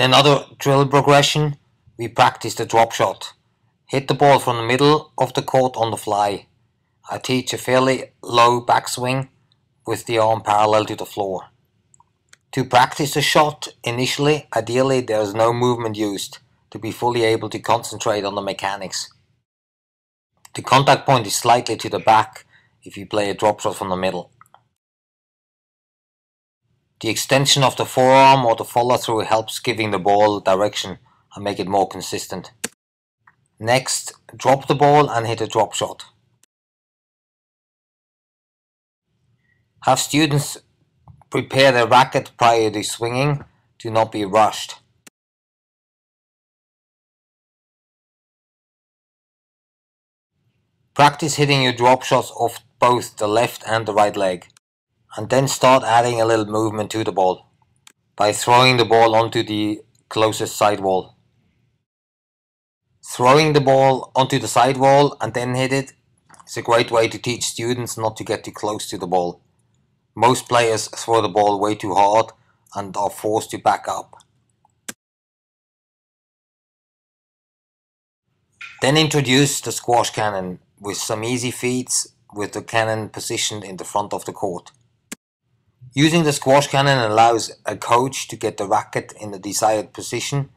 In another drill progression, we practice the drop shot. Hit the ball from the middle of the court on the fly. I teach a fairly low backswing with the arm parallel to the floor. To practice the shot, initially, ideally there is no movement used to be fully able to concentrate on the mechanics. The contact point is slightly to the back if you play a drop shot from the middle. The extension of the forearm or the follow through helps giving the ball direction and make it more consistent. Next, drop the ball and hit a drop shot. Have students prepare their racket prior to swinging to not be rushed. Practice hitting your drop shots off both the left and the right leg, and then start adding a little movement to the ball by throwing the ball onto the closest side wall. Throwing the ball onto the side wall and then hit it is a great way to teach students not to get too close to the ball. Most players throw the ball way too hard and are forced to back up. Then introduce the squash cannon with some easy feats with the cannon positioned in the front of the court. Using the squash cannon allows a coach to get the racket in the desired position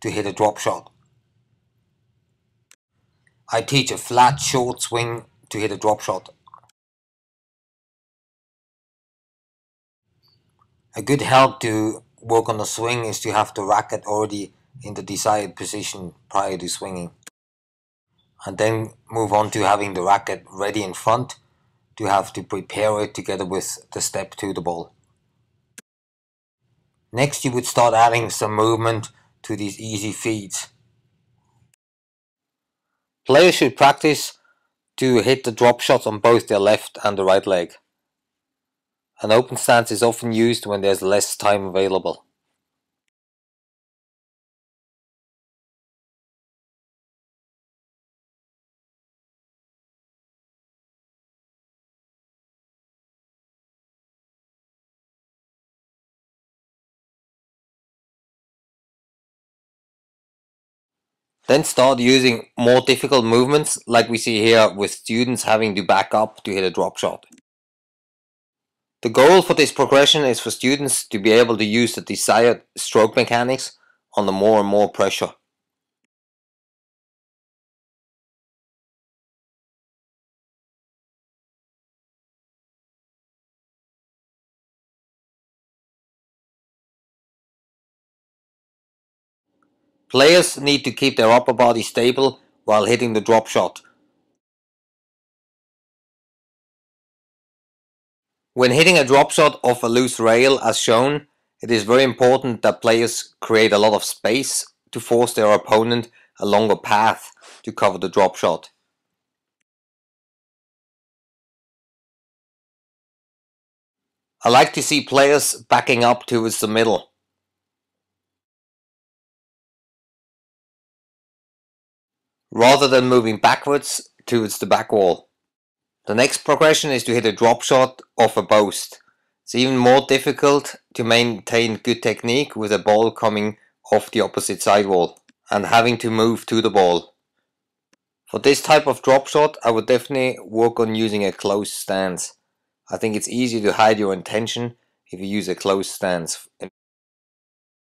to hit a drop shot. I teach a flat short swing to hit a drop shot. A good help to work on the swing is to have the racket already in the desired position prior to swinging, and then move on to having the racket ready in front to have to prepare it together with the step to the ball. Next, you would start adding some movement to these easy feeds. Players should practice to hit the drop shots on both their left and the right leg. An open stance is often used when there's less time available. Then start using more difficult movements like we see here with students having to back up to hit a drop shot. The goal for this progression is for students to be able to use the desired stroke mechanics under more and more pressure. Players need to keep their upper body stable while hitting the drop shot. When hitting a drop shot off a loose rail as shown, it is very important that players create a lot of space to force their opponent a longer path to cover the drop shot. I like to see players backing up towards the middle. Rather than moving backwards towards the back wall. The next progression is to hit a drop shot off a Boast. It's even more difficult to maintain good technique with a ball coming off the opposite side wall and having to move to the ball. For this type of drop shot, I would definitely work on using a close stance. I think it's easier to hide your intention if you use a close stance.